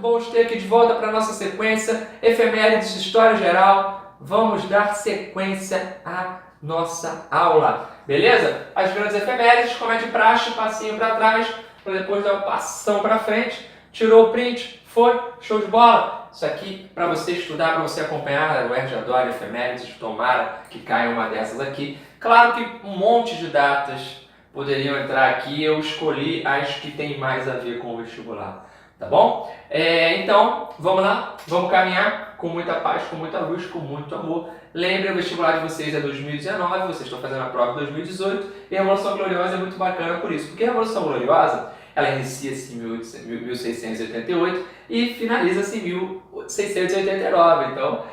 bom te ter aqui de volta para a nossa sequência Efemérides de História Geral. Vamos dar sequência à nossa aula, beleza? As grandes efemérides, como é de praxe, passinho para trás, para depois dar um passão para frente. Tirou o print, foi, show de bola. Isso aqui para você estudar, para você acompanhar. O Erge adora efemérides, tomara que caia uma dessas aqui. Claro que um monte de datas poderiam entrar aqui, eu escolhi as que tem mais a ver com o vestibular. Tá bom? Então, vamos lá, vamos caminhar com muita paz, com muita luz, com muito amor. Lembrem, o vestibular de vocês é 2019, vocês estão fazendo a prova em 2018 e a Revolução Gloriosa é muito bacana por isso, porque a Revolução Gloriosa, ela inicia-se em 1688 e finaliza-se em 1689, então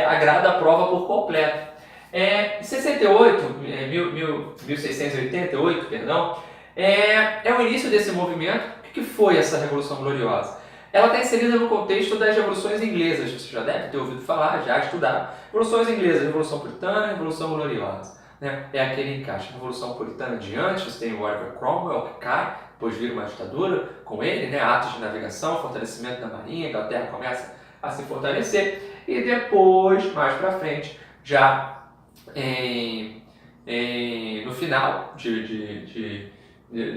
agrada a prova por completo. Em 1688, perdão, é o início desse movimento. O que foi essa Revolução Gloriosa? Ela está inserida no contexto das revoluções inglesas. Você já deve ter ouvido falar, já estudado. Revoluções inglesas, Revolução Puritana e Revolução Gloriosa. Né? É aquele encaixe. Revolução Puritana adiante, você tem o Oliver Cromwell que cai, depois vira uma ditadura com ele, né? Atos de navegação, fortalecimento da marinha, a Inglaterra começa a se fortalecer. E depois, mais para frente, já no final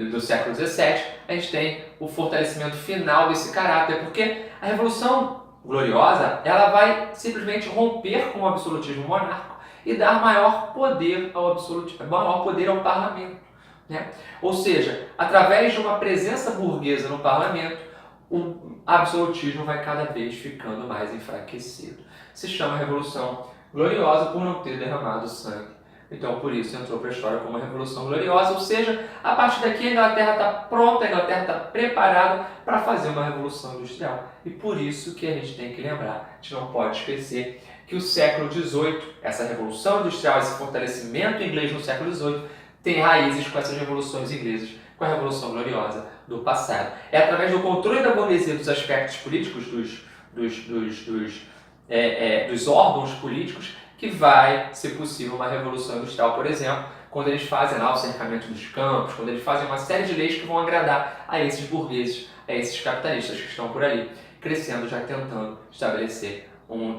do século XVII, a gente tem o fortalecimento final desse caráter, porque a Revolução Gloriosa ela vai simplesmente romper com o absolutismo monárquico e dar maior poder ao parlamento. Né? Ou seja, através de uma presença burguesa no parlamento, o absolutismo vai cada vez ficando mais enfraquecido. Se chama Revolução Gloriosa por não ter derramado sangue. Então, por isso, entrou para a história como uma Revolução Gloriosa, ou seja, a partir daqui a Inglaterra está pronta, a Inglaterra está preparada para fazer uma Revolução Industrial. E por isso que a gente tem que lembrar, a gente não pode esquecer que o século XVIII, essa Revolução Industrial, esse fortalecimento inglês no século XVIII, tem raízes com essas revoluções inglesas, com a Revolução Gloriosa do passado. É através do controle da burguesia dos aspectos políticos, dos órgãos políticos, que vai ser possível uma revolução industrial, por exemplo, quando eles fazem lá o cercamento dos campos, quando eles fazem uma série de leis que vão agradar a esses burgueses, a esses capitalistas que estão por ali, crescendo, já tentando estabelecer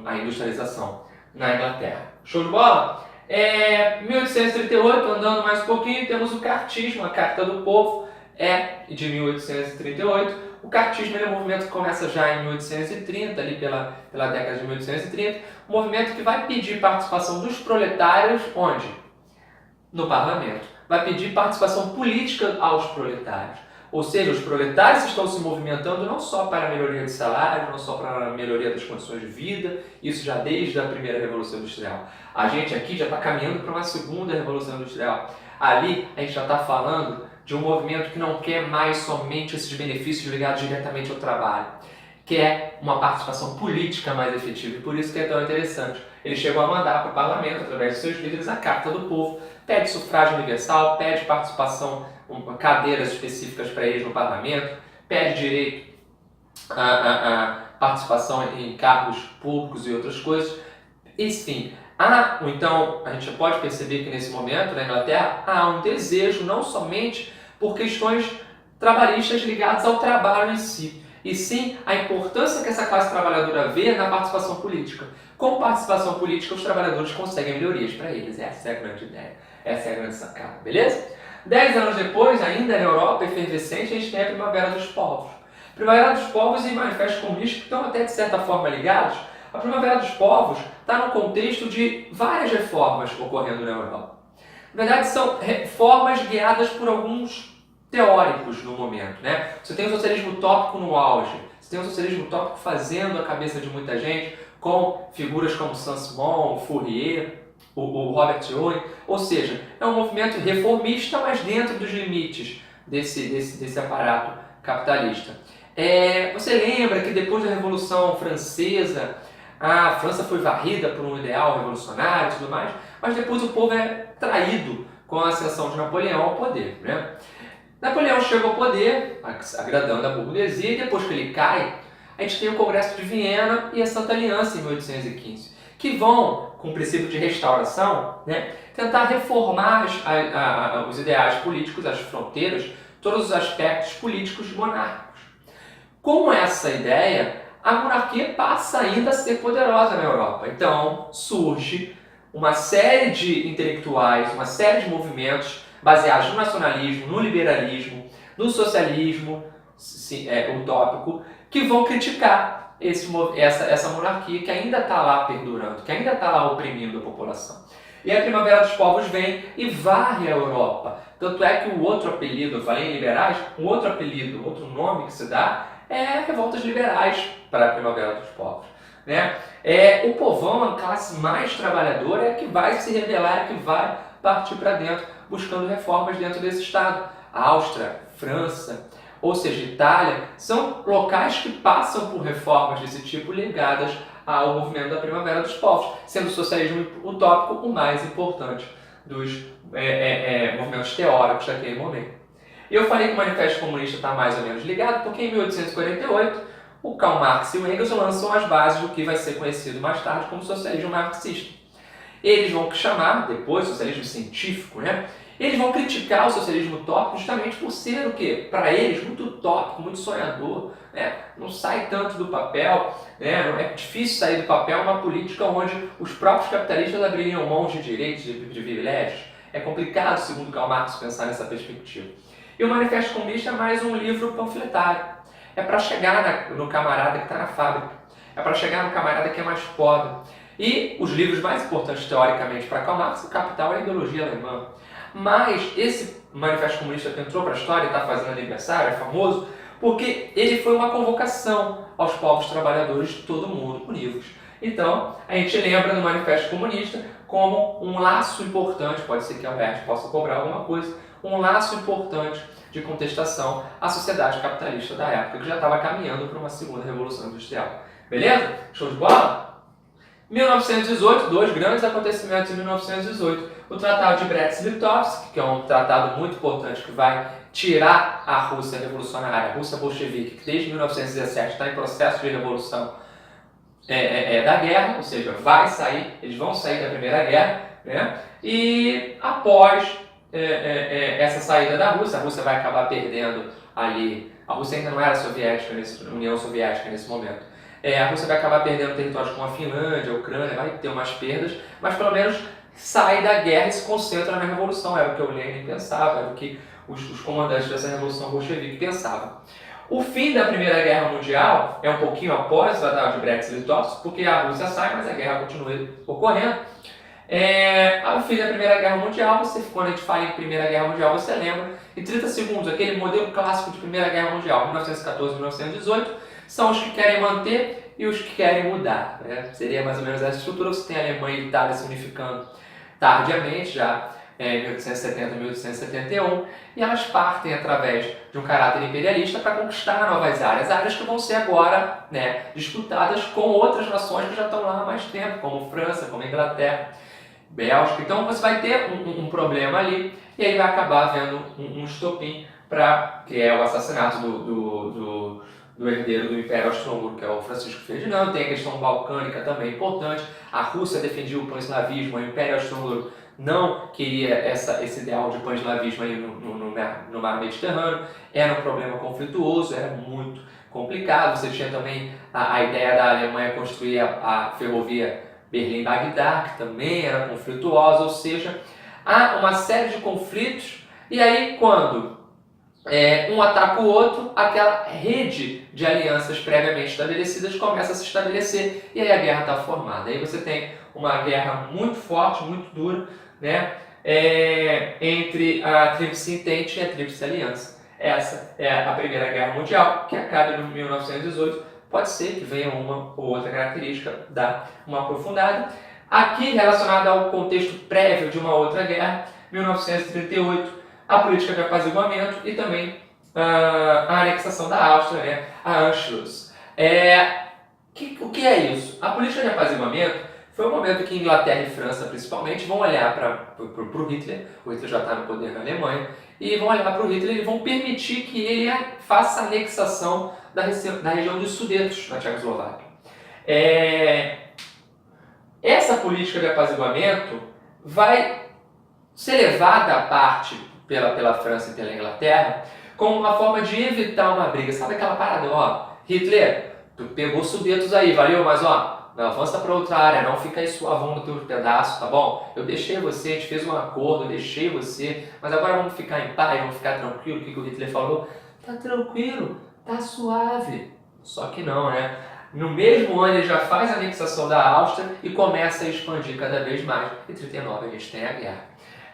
a industrialização na Inglaterra. Show de bola? 1838, andando mais um pouquinho, temos o cartismo, a Carta do Povo, de 1838. O cartismo é um movimento que começa já em 1830, ali pela década de 1830, um movimento que vai pedir participação dos proletários, onde? No parlamento. Vai pedir participação política aos proletários. Ou seja, os proletários estão se movimentando não só para a melhoria de salário, não só para a melhoria das condições de vida, isso já desde a primeira Revolução Industrial. A gente aqui já está caminhando para uma segunda Revolução Industrial. Ali a gente já está falando de um movimento que não quer mais somente esses benefícios ligados diretamente ao trabalho, quer uma participação política mais efetiva, e por isso que é tão interessante. Ele chegou a mandar para o parlamento, através de seus líderes, a Carta do Povo, pede sufrágio universal, pede participação, cadeiras específicas para eles no parlamento, pede direito a participação em cargos públicos e outras coisas. Enfim, então a gente pode perceber que nesse momento na Inglaterra há um desejo não somente por questões trabalhistas ligadas ao trabalho em si, e sim a importância que essa classe trabalhadora vê na participação política. Com participação política, os trabalhadores conseguem melhorias para eles. Essa é a grande ideia, essa é a grande sacada, beleza? 10 anos depois, ainda na Europa efervescente, a gente tem a Primavera dos Povos. Primavera dos Povos e Manifesto Comunista, que estão até de certa forma ligados. A Primavera dos Povos está no contexto de várias reformas ocorrendo na Europa. Na verdade, são reformas guiadas por alguns teóricos no momento. Né? Você tem o socialismo utópico no auge, você tem o socialismo utópico fazendo a cabeça de muita gente, com figuras como Saint-Simon, Fourier, o Robert Owen. Ou seja, é um movimento reformista, mas dentro dos limites desse aparato capitalista. Você lembra que depois da Revolução Francesa, a França foi varrida por um ideal revolucionário e tudo mais, mas depois o povo é traído com a ascensão de Napoleão ao poder. Né? Napoleão chega ao poder, agradando a burguesia, e depois que ele cai, a gente tem o Congresso de Viena e a Santa Aliança em 1815, que vão, com o princípio de restauração, né, tentar reformar os ideais políticos, as fronteiras, todos os aspectos políticos monárquicos. Com essa ideia, a monarquia passa ainda a ser poderosa na Europa. Então surge uma série de intelectuais, uma série de movimentos baseados no nacionalismo, no liberalismo, no socialismo utópico, que vão criticar essa monarquia que ainda está lá perdurando, que ainda está lá oprimindo a população. E a Primavera dos Povos vem e varre a Europa. Tanto é que o outro apelido, eu falei em liberais, um outro apelido, outro nome que se dá é revoltas liberais para a Primavera dos Povos. Né? O povão, a classe mais trabalhadora, é que vai se rebelar, é que vai partir para dentro, buscando reformas dentro desse Estado. Áustria, França, ou seja, Itália, são locais que passam por reformas desse tipo ligadas ao movimento da Primavera dos Povos, sendo o socialismo utópico o mais importante dos movimentos teóricos daquele momento. Eu falei que o Manifesto Comunista está mais ou menos ligado porque em 1848 o Karl Marx e o Engels lançam as bases do que vai ser conhecido mais tarde como socialismo marxista. Eles vão chamar, depois, socialismo científico, né? Eles vão criticar o socialismo utópico justamente por ser o quê? Para eles, muito utópico, muito sonhador, né? Não sai tanto do papel, né? É difícil sair do papel uma política onde os próprios capitalistas abririam mão de direitos, de privilégios. É complicado, segundo Karl Marx, pensar nessa perspectiva. E o Manifesto Comunista é mais um livro panfletário. É para chegar no camarada que está na fábrica. É para chegar no camarada que é mais pobre. E os livros mais importantes, teoricamente, para Karl Marx, o Capital é a ideologia alemã. Mas esse Manifesto Comunista que entrou para a história e está fazendo aniversário, é famoso, porque ele foi uma convocação aos povos trabalhadores de todo o mundo univos. Então, a gente lembra no Manifesto Comunista como um laço importante, pode ser que a UERJ possa cobrar alguma coisa, um laço importante de contestação à sociedade capitalista da época, que já estava caminhando para uma segunda revolução industrial. Beleza? Show de bola? 1918, dois grandes acontecimentos em 1918. O Tratado de Brest-Litovsk, que é um tratado muito importante que vai tirar a Rússia revolucionária, a Rússia bolchevique, que desde 1917 está em processo de revolução da guerra, ou seja, eles vão sair da Primeira Guerra, né? E após essa saída da Rússia, a Rússia vai acabar perdendo ali, a Rússia ainda não era soviética, União Soviética nesse momento. A Rússia vai acabar perdendo territórios como a Finlândia, a Ucrânia, vai ter umas perdas, mas pelo menos sai da guerra e se concentra na revolução. Era o que o Lenin pensava, era o que os comandantes dessa revolução bolchevique pensavam. O fim da Primeira Guerra Mundial é um pouquinho após o Tratado de Brest-Litovsk, porque a Rússia sai, mas a guerra continua ocorrendo. Ao fim da Primeira Guerra Mundial, quando a gente fala em Primeira Guerra Mundial, você lembra, em 30 segundos, aquele modelo clássico de Primeira Guerra Mundial, 1914 1918, são os que querem manter e os que querem mudar. Né? Seria mais ou menos essa estrutura. Você tem a Alemanha e Itália se unificando tardiamente, já em 1870 1871, e elas partem através de um caráter imperialista para conquistar novas áreas que vão ser agora disputadas com outras nações que já estão lá há mais tempo, como França, como Inglaterra, Bélgica. Então você vai ter um problema ali, e aí vai acabar havendo um estopim, que é o assassinato do herdeiro do Império Austro-Húngaro, que é o Francisco Ferdinando. Tem a questão balcânica também importante. A Rússia defendia o pan-eslavismo, o Império Austro-Húngaro não queria esse ideal de pan-eslavismo aí no mar Mediterrâneo. Era um problema conflituoso, era muito complicado. Você tinha também a ideia da Alemanha construir a ferrovia Berlim-Bagdá, que também era conflituosa, ou seja, há uma série de conflitos, e aí quando um ataca o outro, aquela rede de alianças previamente estabelecidas começa a se estabelecer, e aí a guerra está formada. Aí você tem uma guerra muito forte, muito dura, entre a Tríplice Entente e a Tríplice Aliança. Essa é a Primeira Guerra Mundial, que acaba em 1918. Pode ser que venha uma ou outra característica, dar uma aprofundada. Aqui, relacionada ao contexto prévio de uma outra guerra, 1938, a política de apaziguamento e também a anexação da Áustria, a Anschluss. O que é isso? A política de apaziguamento foi um momento que Inglaterra e França, principalmente, vão olhar para o Hitler. O Hitler já está no poder na Alemanha, e vão olhar para o Hitler e vão permitir que ele faça a anexação da região dos Sudetos, na Tchecoslováquia. Essa política de apaziguamento vai ser levada à parte pela França e pela Inglaterra como uma forma de evitar uma briga. Sabe aquela parada, Hitler, tu pegou Sudetos aí, valeu, mas ó, não avança para outra área, não fica aí suavão no teu pedaço, tá bom? Eu deixei você, a gente fez um acordo, eu deixei você, mas agora vamos ficar em paz, vamos ficar tranquilo. O que o Hitler falou? Tá tranquilo, tá suave. Só que não, né? No mesmo ano ele já faz a anexação da Áustria e começa a expandir cada vez mais. Em 39 a gente tem a guerra.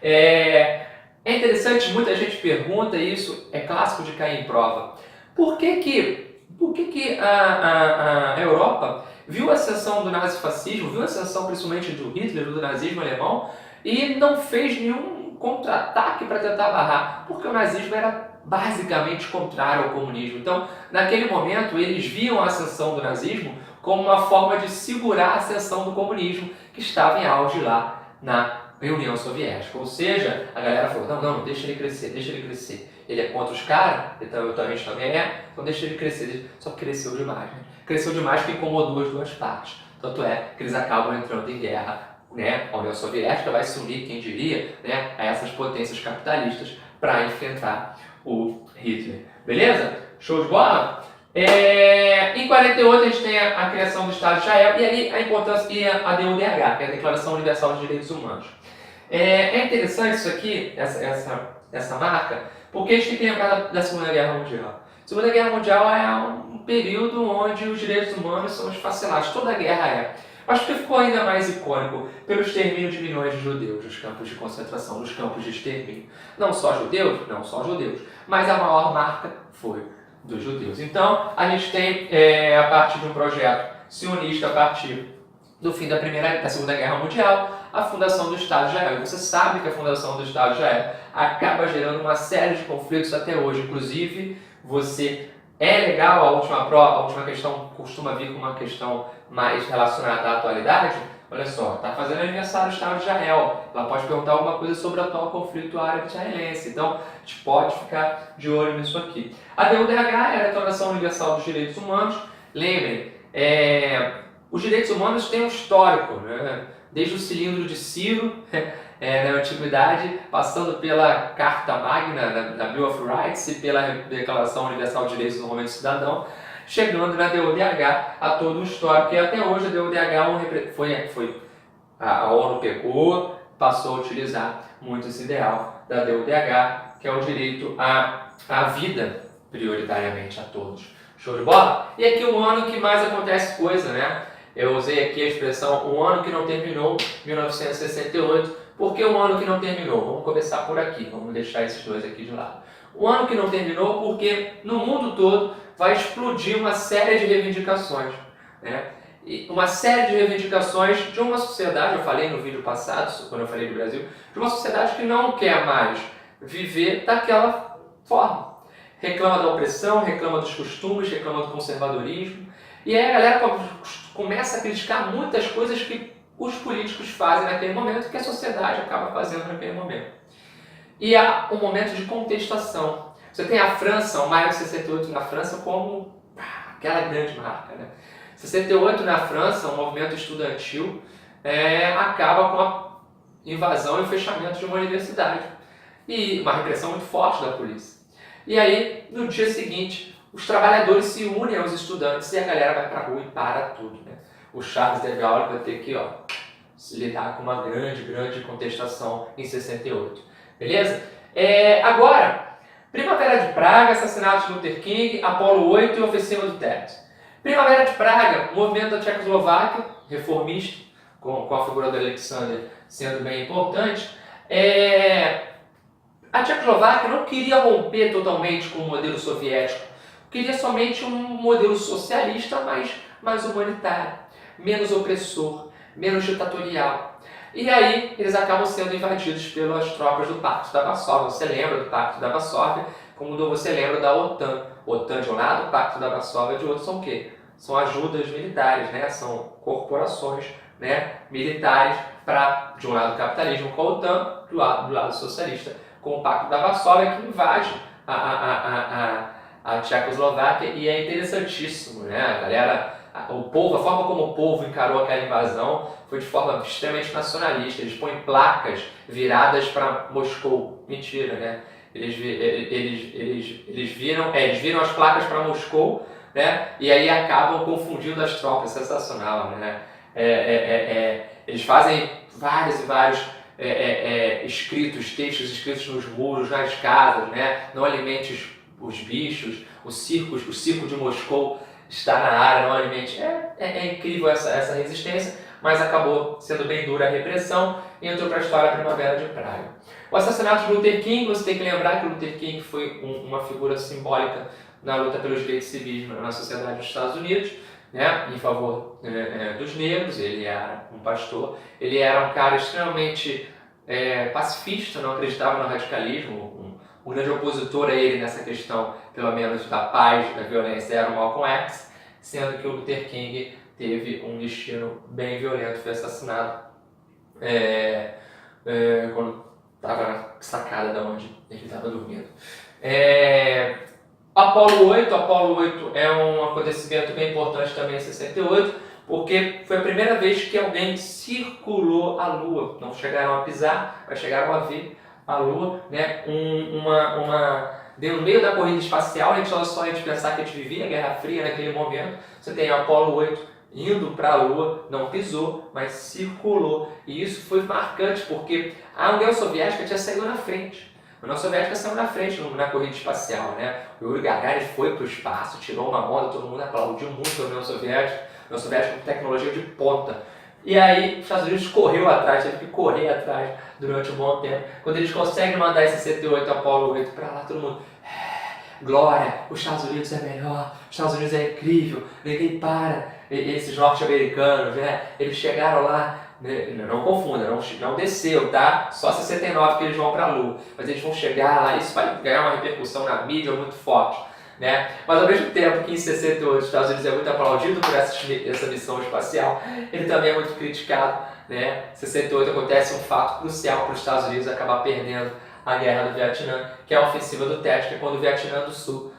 É interessante, muita gente pergunta isso, é clássico de cair em prova. Por que a Europa viu a ascensão do nazifascismo, viu a ascensão principalmente do Hitler, do nazismo alemão, e não fez nenhum contra-ataque para tentar barrar? Porque o nazismo era basicamente contrário ao comunismo. Então, naquele momento, eles viam a ascensão do nazismo como uma forma de segurar a ascensão do comunismo, que estava em auge lá na União Soviética. Ou seja, a galera falou, não, deixa ele crescer, deixa ele crescer. Ele é contra os caras, então a gente também é, então deixa ele crescer. Só que cresceu demais, né? Cresceu demais que incomodou as duas partes. Tanto é que eles acabam entrando em guerra, né? A União Soviética vai se unir, quem diria, né, a essas potências capitalistas para enfrentar o Hitler. Beleza? Show de bola? Em 48 a gente tem a criação do Estado de Israel e ali a importância e a DUDH, que é a Declaração Universal de Direitos Humanos. É interessante isso aqui, essa marca, porque a gente tem que lembrar da Segunda Guerra Mundial. A Segunda Guerra Mundial é um período onde os direitos humanos são esfacelados, toda a guerra é. Mas que ficou ainda mais icônico pelo extermínio de milhões de judeus nos campos de concentração, nos campos de extermínio. Não só judeus, mas a maior marca foi dos judeus. Então, a gente tem, a partir de um projeto sionista, a partir do fim da Segunda Guerra Mundial, a fundação do Estado de Israel. E você sabe que a fundação do Estado de Israel acaba gerando uma série de conflitos até hoje. Inclusive, é legal, a última questão costuma vir com uma questão mais relacionada à atualidade. Olha só, está fazendo aniversário do Estado de Israel. Ela pode perguntar alguma coisa sobre o atual conflito árabe-israelense. Então, a gente pode ficar de olho nisso aqui. A DUDH é a Declaração Universal dos Direitos Humanos. Lembrem, os direitos humanos têm um histórico, né? Desde o cilindro de Ciro, na Antiguidade, passando pela Carta Magna, da Bill of Rights, e pela Declaração Universal de Direitos do Homem e do Cidadão, chegando na DUDH a todo o histórico. E até hoje a DUDH a ONU pegou, passou a utilizar muito esse ideal da DUDH, que é o direito à vida, prioritariamente a todos. Show de bola? E aqui o ano que mais acontece coisa, né? Eu usei aqui a expressão o ano que não terminou, 1968. Por que o ano que não terminou? Vamos começar por aqui, vamos deixar esses dois aqui de lado. O ano que não terminou porque no mundo todo vai explodir uma série de reivindicações, né? E uma série de reivindicações de uma sociedade, eu falei no vídeo passado, quando eu falei do Brasil, de uma sociedade que não quer mais viver daquela forma. Reclama da opressão, reclama dos costumes, reclama do conservadorismo. E aí a galera começa a criticar muitas coisas que os políticos fazem naquele momento, que a sociedade acaba fazendo naquele momento. E há um momento de contestação. Você tem a França, o maio de 68 na França, como aquela grande marca, né? 68 na França, um movimento estudantil, acaba com a invasão e o fechamento de uma universidade. E uma repressão muito forte da polícia. E aí, no dia seguinte, os trabalhadores se unem aos estudantes e a galera vai para a rua e para tudo, né? O Charles de Gaulle vai ter que se lidar com uma grande contestação em 68. Beleza? Agora, Primavera de Praga, assassinato de Luther King, Apolo 8 e Oficina do Teto. Primavera de Praga, movimento da Tchecoslováquia, reformista, com a figura do Alexander sendo bem importante. A Tchecoslováquia não queria romper totalmente com o modelo soviético, queria somente um modelo socialista, mais humanitário, menos opressor, menos ditatorial. E aí eles acabam sendo invadidos pelas tropas do Pacto da Varsóvia. Você lembra do Pacto da Varsóvia, como você lembra da OTAN. OTAN de um lado, o Pacto da Varsóvia de outro são o quê? São ajudas militares, né? São corporações, né, militares para, de um lado, o capitalismo com a OTAN, do lado socialista, com o Pacto da Varsóvia, que invade a Tchecoslováquia. E é interessantíssimo, né? A galera, a forma como o povo encarou aquela invasão foi de forma extremamente nacionalista. Eles põem placas viradas para Moscou. Mentira, né? Eles viram as placas para Moscou, né? E aí acabam confundindo as tropas, sensacional, né? Eles fazem vários e vários textos escritos nos muros, nas casas, né? Não alimente os bichos, o circo de Moscou está na área, não alimente. É incrível essa resistência, mas acabou sendo bem dura a repressão e entrou para a história a Primavera de Praga. O assassinato de Luther King, você tem que lembrar que Luther King foi uma figura simbólica na luta pelos direitos civis na sociedade dos Estados Unidos, né, em favor dos negros. Ele era um pastor, ele era um cara extremamente pacifista, não acreditava no radicalismo. Um grande opositor a ele nessa questão, pelo menos da paz, da violência, era o Malcolm X, sendo que o Luther King teve um destino bem violento, foi assassinado quando estava na sacada de onde ele estava dormindo. Apolo 8 é um acontecimento bem importante também em 68, porque foi a primeira vez que alguém circulou a Lua. Não chegaram a pisar, mas chegaram a ver a Lua, né? No meio da corrida espacial, a gente pensar que a gente vivia a Guerra Fria naquele momento. Você tem Apolo 8 indo para a Lua, não pisou, mas circulou. E isso foi marcante, porque a União Soviética tinha saído na frente. A União Soviética saiu na frente na corrida espacial, né? O Yuri Gagarin foi para o espaço, tirou uma onda, todo mundo aplaudiu muito a União Soviética com tecnologia de ponta. E aí, os Estados Unidos teve que correr atrás durante um bom tempo. Quando eles conseguem mandar esse 68 Apolo 8 para lá, todo mundo... glória, os Estados Unidos é melhor, os Estados Unidos é incrível, ninguém para. Esses norte-americanos, né? Eles chegaram lá, né? Não confunda, não desceu, tá? Só 69 que eles vão para a Lua. Mas eles vão chegar lá, isso vai ganhar uma repercussão na mídia muito forte, né? Mas ao mesmo tempo que em 68 os Estados Unidos é muito aplaudido por essa missão espacial, ele também é muito criticado, né? Em 68 acontece um fato crucial para os Estados Unidos acabar perdendo a guerra do Vietnã, que é a ofensiva do Tet, que é quando o Vietnã do Sul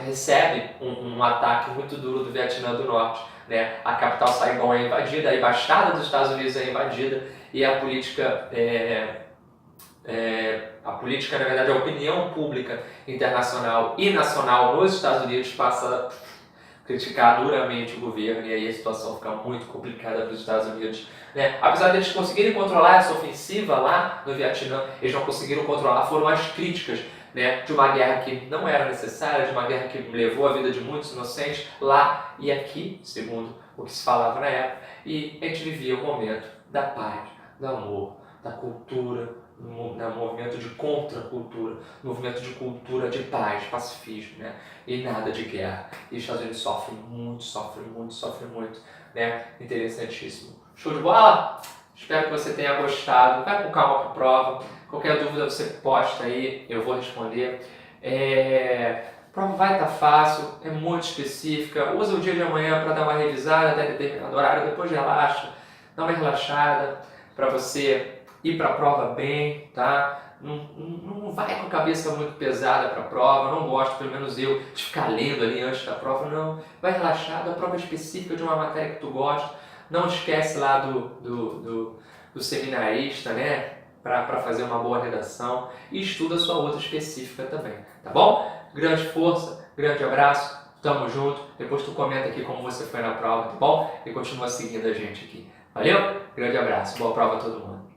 recebe um ataque muito duro do Vietnã do Norte, né? A capital Saigon é invadida, a embaixada dos Estados Unidos é invadida e a política, na verdade, a opinião pública internacional e nacional nos Estados Unidos passa a criticar duramente o governo, e aí a situação fica muito complicada para os Estados Unidos, né? Apesar de eles conseguirem controlar essa ofensiva lá no Vietnã, eles não conseguiram controlar, foram as críticas, né, de uma guerra que não era necessária, de uma guerra que levou a vida de muitos inocentes lá e aqui, segundo o que se falava na época, e a gente vivia o momento da paz, do amor, da cultura, no movimento de contracultura, movimento de cultura de paz, pacifismo, né? E nada de guerra. E os Estados Unidos sofrem muito, né? Interessantíssimo. Show de bola? Espero que você tenha gostado. Vai com calma para a prova. Qualquer dúvida você posta aí, eu vou responder. A prova vai estar fácil, é muito específica. Usa o dia de amanhã para dar uma revisada até determinado horário, depois relaxa, dá uma relaxada para você ir para a prova bem, tá? Não vai com a cabeça muito pesada para a prova, não gosto, pelo menos eu, de ficar lendo ali antes da prova, não. Vai relaxado, a prova é específica de uma matéria que tu gosta, não esquece lá do seminarista, né? Para fazer uma boa redação, e estuda a sua outra específica também, tá bom? Grande força, grande abraço, tamo junto, depois tu comenta aqui como você foi na prova, tá bom? E continua seguindo a gente aqui. Valeu? Grande abraço, boa prova a todo mundo.